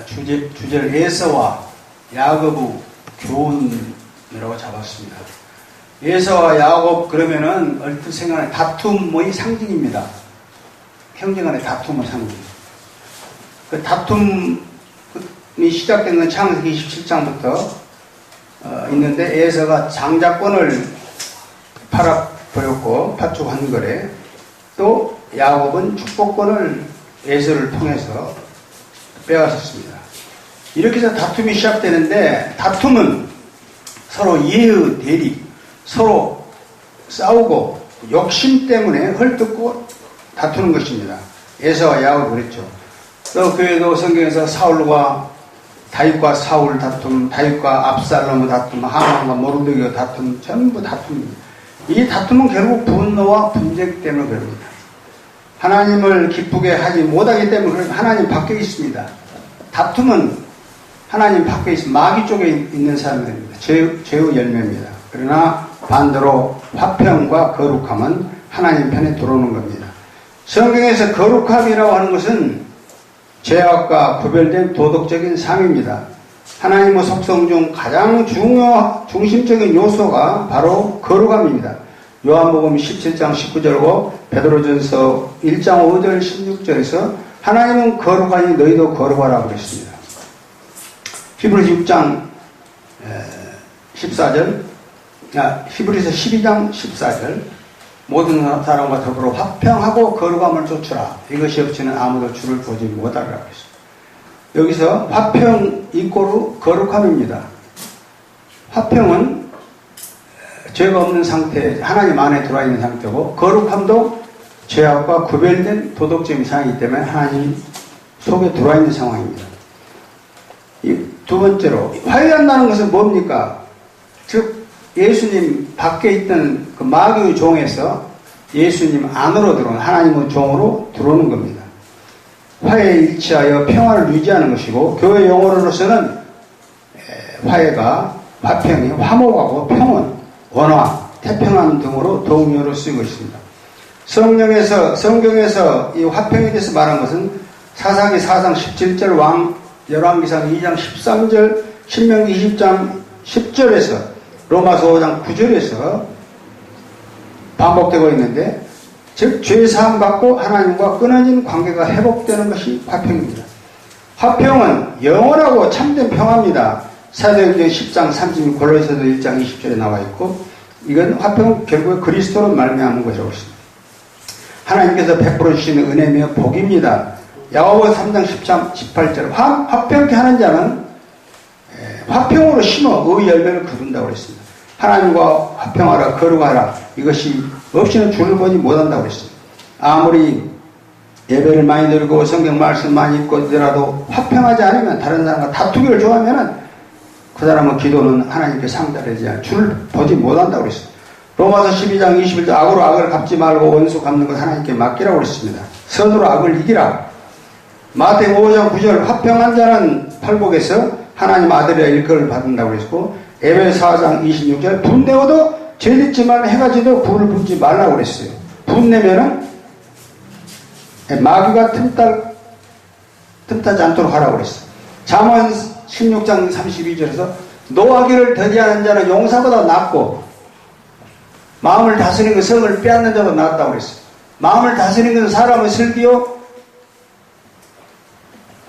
주제를 에서와 야곱의 교훈이라고 잡았습니다. 에서와 야곱 그러면은 얼핏 생각하는 다툼의 상징입니다. 형제 간의 다툼의 상징. 그 다툼이 시작된 건 창세기 27장부터 있는데 에서가 장자권을 팔아버렸고 파축한 거래. 또 야곱은 축복권을 에서를 통해서 빼앗았습니다. 이렇게 해서 다툼이 시작되는데 다툼은 서로 이해의 대립, 서로 싸우고 욕심 때문에 헐뜯고 다투는 것입니다. 에서와 야곱 그랬죠. 또 그에도 성경에서 사울과 다윗과 사울 다툼, 다윗과 압살롬의 다툼, 하만과 모르드게의 다툼, 전부 다툼입니다. 이 다툼은 결국 분노와 분쟁 때문에 그럽니다. 하나님을 기쁘게 하지 못하기 때문에 하나님 밖에 있습니다. 다툼은 하나님 밖에 있습니다. 마귀 쪽에 있는 사람들입니다. 죄의 열매입니다. 그러나 반대로 화평과 거룩함은 하나님 편에 들어오는 겁니다. 성경에서 거룩함이라고 하는 것은 죄악과 구별된 도덕적인 삶입니다. 하나님의 속성 중 가장 중심적인 요소가 바로 거룩함입니다. 요한복음 17장 19절과 베드로전서 1장 5절 16절에서 하나님은 거룩하니 너희도 거룩하라고 그랬습니다. 히브리서 6장 14절, 히브리서 12장 14절 모든 사람과 더불어 화평하고 거룩함을 쫓으라. 이것이 없이는 아무도 주를 보지 못하리라고 했습니다. 여기서 화평 이꼬르 거룩함입니다. 화평은 죄가 없는 상태, 하나님 안에 들어와 있는 상태고 거룩함도 죄악과 구별된 도덕적인 상황이기 때문에 하나님 속에 들어와 있는 상황입니다. 두 번째로 화해한다는 것은 뭡니까? 즉 예수님 밖에 있던 그 마귀의 종에서 예수님 안으로 들어오는 하나님의 종으로 들어오는 겁니다. 화해에 일치하여 평화를 유지하는 것이고 교회 용어로서는 화해가 화평이 화목하고 평온, 원화, 태평함 등으로 동의어로 쓰이고 있습니다. 성경에서 이 화평에 대해서 말한 것은 사사기 4장 17절, 열왕기상 2장 13절, 신명기 20장 10절에서 로마서 5장 9절에서 반복되고 있는데 즉 죄사함 받고 하나님과 끊어진 관계가 회복되는 것이 화평입니다. 화평은 영원하고 참된 평화입니다. 사도행전 10장 30절, 골로새서 1장 20절에 나와 있고 이건 화평은 결국에 그리스도로 말미암은 것이라고 했습니다. 하나님께서 베풀어 주시는 은혜며 복입니다. 야고보 3장 18절 화평케 하는 자는 화평으로 심어 의 열매를 거둔다고 그랬습니다. 하나님과 화평하라 거룩하라 이것이 없이는 주를 보지 못한다고 그랬습니다. 아무리 예배를 많이 드리고 성경 말씀 많이 읽고 있더라도 화평하지 않으면 다른 사람과 다투기를 좋아하면 그 사람의 기도는 하나님께 상달하지 않아 주를 보지 못한다고 그랬습니다. 로마서 12장 21절 악으로 악을 갚지 말고 원수 갚는 것 하나님께 맡기라고 그랬습니다. 선으로 악을 이기라. 마태복음 5장 9절 화평한 자는 팔복에서 하나님 아들이라 일컬을 받는다고 그랬고 에베소 4장 26절 분내어도 죄짓지 말라 해가 지도 불을 붙지 말라고 그랬어요. 분내면은 마귀가 틈타지 않도록 하라고 그랬어요. 잠언 16장 32절에서 노하기를 더디하는 자는 용사보다 낫고 마음을 다스리는 것 성을 빼앗는 자보다 낫다고 그랬어요. 마음을 다스리는 것은 사람의 슬기요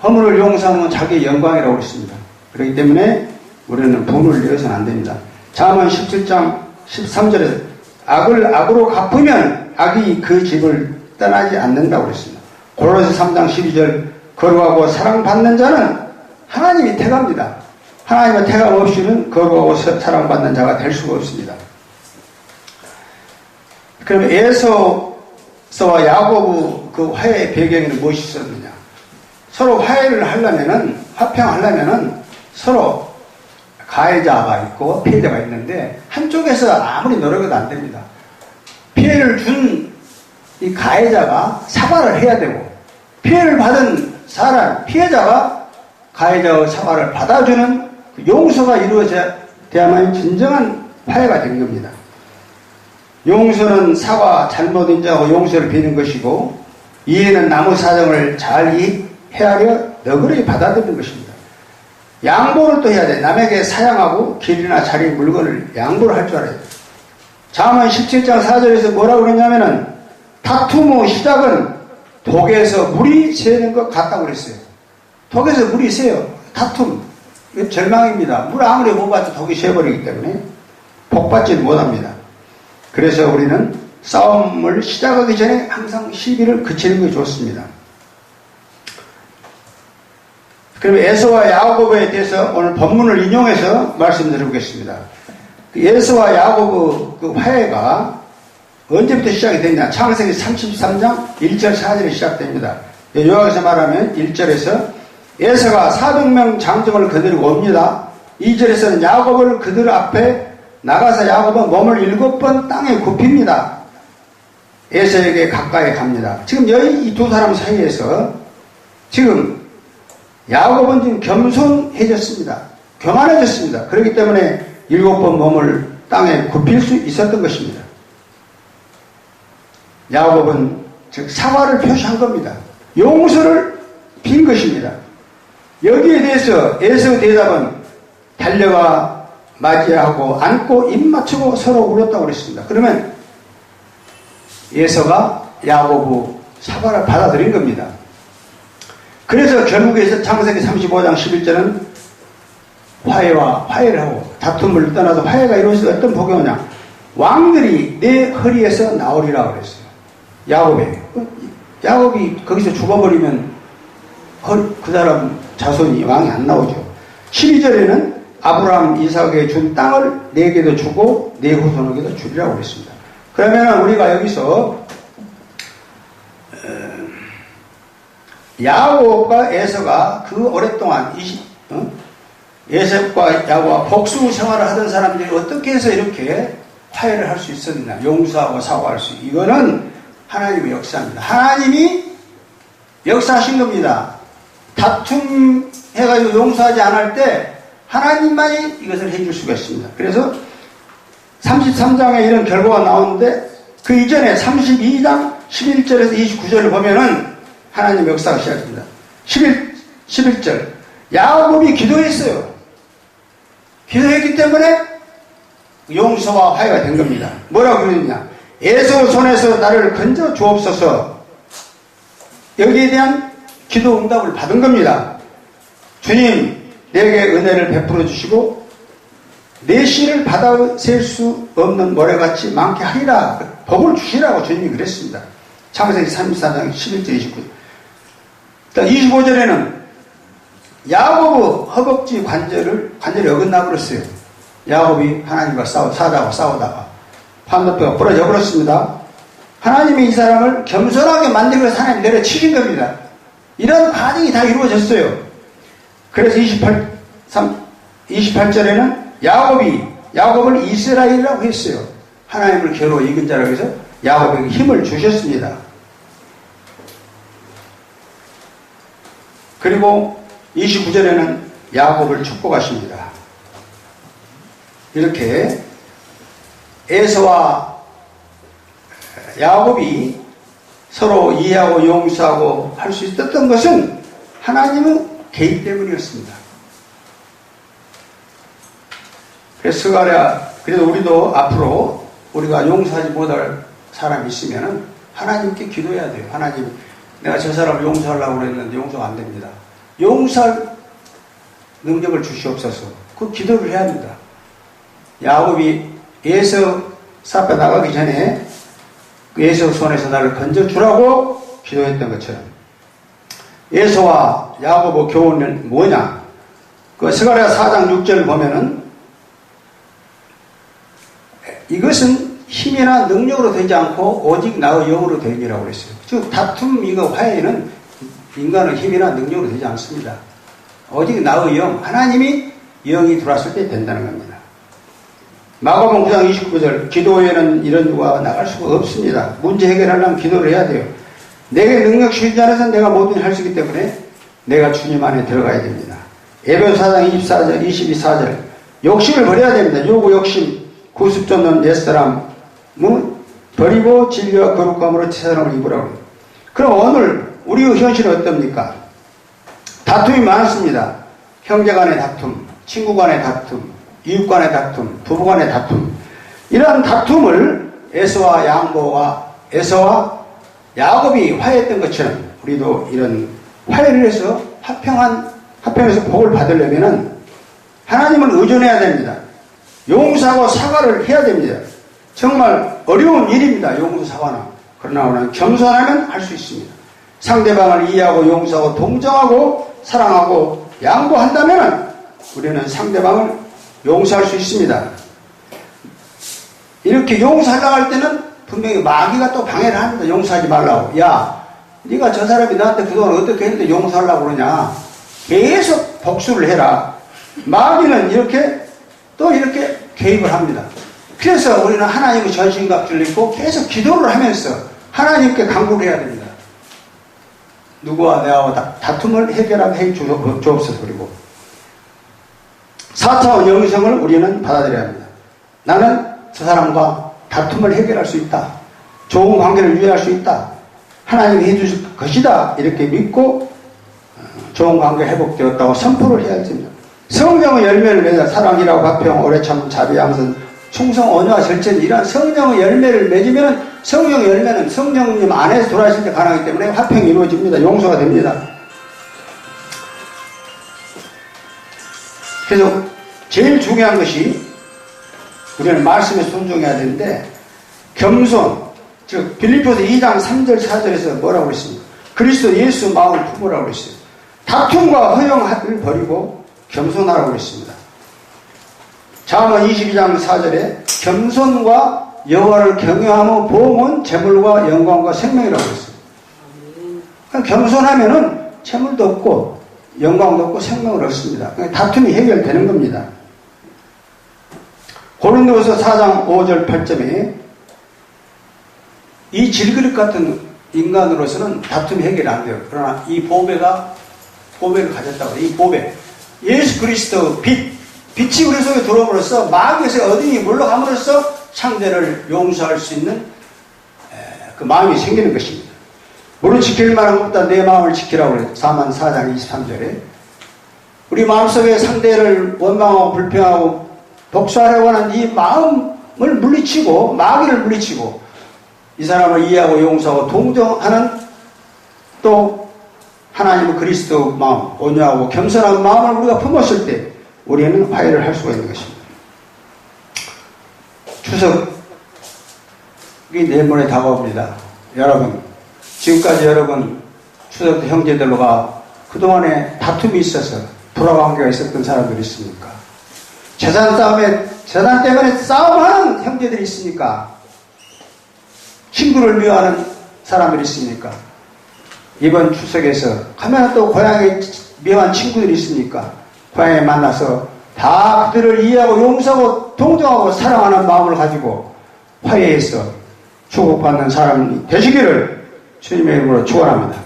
허물을 용서하면 자기의 영광이라고 그랬습니다. 그렇기 때문에 우리는 분을 내어서는 안 됩니다. 잠언 17장 13절에서 악을 악으로 갚으면 악이 그 집을 떠나지 않는다고 그랬습니다. 골로새 3장 12절 거룩하고 사랑받는 자는 하나님이 택합니다. 하나님의 택함 없이는 거룩하고 사랑받는 자가 될 수가 없습니다. 그럼 에서와 야곱의 그 화해의 배경에는 무엇이 있었느냐? 서로 화해를 하려면은, 화평하려면은 서로 가해자가 있고 피해자가 있는데 한쪽에서 아무리 노력해도 안 됩니다. 피해를 준 이 가해자가 사과를 해야 되고 피해를 받은 사람, 피해자가 가해자의 사과를 받아주는 그 용서가 이루어져야만 진정한 화해가 된 겁니다. 용서는 사과, 잘못 인정하고 용서를 비는 것이고 이해는 남의 사정을 잘 헤아려 너그러이 받아들이는 것입니다. 양보를 또 해야 돼. 남에게 사양하고 길이나 자리, 물건을 양보를 할 줄 알아야 돼. 잠언 17장 4절에서 뭐라고 그러냐면은 다툼의 시작은 독에서 물이 새는 것 같다고 그랬어요. 독에서 물이 새요. 다툼. 이거 절망입니다. 물 아무리 먹어봐도 독이 새버리기 때문에 복받지는 못합니다. 그래서 우리는 싸움을 시작하기 전에 항상 시비를 그치는 것이 좋습니다. 그럼 에서와 야고보에 대해서 오늘 본문을 인용해서 말씀드려보겠습니다. 에서와 야고보 그 화해가 언제부터 시작이 됐냐? 창세기 33장 1절 4절에 시작됩니다. 요약해서 말하면 1절에서 에서가 400명 장정을 거느리고 옵니다. 2절에서는 야고보를 그들 앞에 나가서 야고보 몸을 7번 땅에 굽힙니다. 에서에게 가까이 갑니다. 지금 여기 이 두 사람 사이에서 지금 야고보는 지금 겸손해졌습니다. 교만해졌습니다. 그렇기 때문에 7번 몸을 땅에 굽힐 수 있었던 것입니다. 야고보는 즉 사과를 표시한 겁니다. 용서를 빈 것입니다. 여기에 대해서 에서 대답은 달려가 맞이하고 안고 입 맞추고 서로 울었다고 그랬습니다. 그러면 에서가 야고보 사과를 받아들인 겁니다. 그래서 결국에서 창세기 35장 11절은 화해를 하고 다툼을 떠나서 화해가 이루어져서 어떤 복이 오냐? 왕들이 내 허리에서 나오리라고 그랬어요. 야곱이 거기서 죽어버리면 그 사람 자손이 왕이 안 나오죠. 12절에는 아브라함 이삭에게 준 땅을 내게도 주고 내 후손에게도 주리라고 그랬습니다. 그러면 우리가 여기서 야곱과 에서가 그 오랫동안 에서과 야곱과 복수 생활을 하던 사람들이 어떻게 해서 이렇게 화해를 할 수 있었느냐? 용서하고 사과할 수 있는 이거는 하나님의 역사입니다. 하나님이 역사하신 겁니다. 다툼 해가지고 용서하지 않을 때 하나님만이 이것을 해줄 수가 있습니다. 그래서 33장에 이런 결과가 나오는데 그 이전에 32장 11절에서 29절을 보면은 하나님 역사가 시작됩니다. 11절 야곱이 기도했어요. 기도했기 때문에 용서와 화해가 된 겁니다. 뭐라고 그러느냐? 에서 손에서 나를 건져 주옵소서. 여기에 대한 기도 응답을 받은 겁니다. 주님 내게 은혜를 베풀어 주시고 내 씨를 받아셀 수 없는 모래같이 많게 하리라. 복을 주시라고 주님이 그랬습니다. 창세기 34장 11절 29절. 25절에는 야곱의 허벅지 관절이 어긋나 버렸어요. 야곱이 하나님과 싸우다가 판도뼈가 부러져 버렸습니다. 하나님이 이 사람을 겸손하게 만들고 하나님 내려치신 겁니다. 이런 과정이 다 이루어졌어요. 그래서 28절에는 야곱을 이스라엘이라고 했어요. 하나님을 겨루 이긴 자라고 해서 야곱에게 힘을 주셨습니다. 그리고 29절에는 야곱을 축복하십니다. 이렇게 에서와 야곱이 서로 이해하고 용서하고 할 수 있었던 것은 하나님의 개입 때문이었습니다. 그래서 우리도 앞으로 우리가 용서하지 못할 사람이 있으면 하나님께 기도해야 돼요. 하나님, 내가 저 사람을 용서하려고 그랬는데 용서가 안 됩니다. 용서할 능력을 주시옵소서. 그 기도를 해야 합니다. 야곱이 에서 撒빼 나가기 전에 그 에서 손에서 나를 건져주라고 기도했던 것처럼 에서와 야곱의 교훈은 뭐냐? 그 스가랴 4장 6절을 보면은 이것은 힘이나 능력으로 되지 않고 오직 나의 영으로 됨이라고 그랬어요. 즉 다툼 이거 화해는 인간의 힘이나 능력으로 되지 않습니다. 오직 나의 영, 하나님이 영이 들어왔을 때 된다는 겁니다. 마가복음 9장 29절 기도에는 이런 누가 나갈 수가 없습니다. 문제 해결하려면 기도를 해야 돼요. 내게 능력 주시지 않아서 내가 모든 일 할 수 있기 때문에 내가 주님 안에 들어가야 됩니다. 에베소 4장 24절 22절 욕심을 버려야 됩니다. 요구 욕심 구습 쫓는 옛사람은 버리고 진리와 거룩함으로 새사람을 입으라고 합니다. 그럼 오늘 우리의 현실은 어떻습니까? 다툼이 많습니다. 형제 간의 다툼, 친구 간의 다툼, 이웃 간의 다툼, 부부 간의 다툼, 이러한 다툼을 에서와 야곱이 화해했던 것처럼 우리도 이런 화해를 해서 화평해서 복을 받으려면 하나님을 의존해야 됩니다. 용서하고 사과를 해야 됩니다. 정말 어려운 일입니다. 용서 사과는. 그러나 우리는 겸손하면 할 수 있습니다. 상대방을 이해하고 용서하고 동정하고 사랑하고 양보한다면 우리는 상대방을 용서할 수 있습니다. 이렇게 용서하려고 할 때는 분명히 마귀가 또 방해를 합니다. 용서하지 말라고. 야, 네가 저 사람이 나한테 그동안 어떻게 했는데 용서하려고 그러냐. 계속 복수를 해라. 마귀는 이렇게 개입을 합니다. 그래서 우리는 하나님의 전신갑주를 입고 계속 기도를 하면서 하나님께 간구를 해야 됩니다. 누구와 내와 다툼을 해결하게 해 주옵소서. 그리고 4차원 영성을 우리는 받아들여야 합니다. 나는 저 사람과 다툼을 해결할 수 있다. 좋은 관계를 유지할 수 있다. 하나님이 해주실 것이다. 이렇게 믿고 좋은 관계가 회복되었다고 선포를 해야 됩니다. 성령의 열매를 맺어 사랑이라고 화평, 오래 참음, 자비, 양선, 충성, 온유와 절제는 이러한 성령의 열매를 맺으면 성령의 열매는 성령님 안에서 돌아가실 때 가능하기 때문에 화평이 이루어집니다. 용서가 됩니다. 그래서 제일 중요한 것이 우리는 말씀에 순종해야 되는데 겸손, 즉 빌립보서 2장 3절 4절에서 뭐라고 그랬습니까? 그리스도 예수 마음을 품으라고 그랬어요. 다툼과 허영을 버리고 겸손하라고 그랬습니다. 잠언 22장 4절에 겸손과 여호와를 경외하며 보응은 재물과 영광과 생명이라고 그랬어요. 겸손하면은 재물도 없고 영광도 없고 생명을 얻습니다. 다툼이 해결되는 겁니다. 고린도후서 4장 5절 8절에 이 질그릇 같은 인간으로서는 다툼이 해결이 안 돼요. 그러나 이 보배를 가졌다고 해요. 이 보배, 예수 그리스도 빛이 우리 속에 들어옴으로써 마귀에서 어딘지 물러감으로써 상대를 용서할 수 있는 그 마음이 생기는 것입니다. 무릇 지킬 만한 것보다 내 마음을 지키라고 그래요. 4장 23절에 우리 마음속에 상대를 원망하고 불평하고 복수하려고 하는 이 마음을 물리치고 마귀를 물리치고 이 사람을 이해하고 용서하고 동정하는 또 하나님의 그리스도 마음, 온유하고 겸손한 마음을 우리가 품었을 때 우리는 화해를 할 수가 있는 것입니다. 추석이 내일 모레 다가옵니다. 여러분, 지금까지 여러분 추석 때 형제들과 그동안에 다툼이 있어서 불화관계가 있었던 사람들이 있습니까? 재산 때문에 싸움하는 형제들이 있습니까? 친구를 미워하는 사람들이 있습니까? 이번 추석에서 가면 또 고향에 미워한 친구들이 있습니까? 고향에 만나서 다 그들을 이해하고 용서하고 동정하고 사랑하는 마음을 가지고 화해해서 축복받는 사람이 되시기를 주님의 이름으로 축원합니다.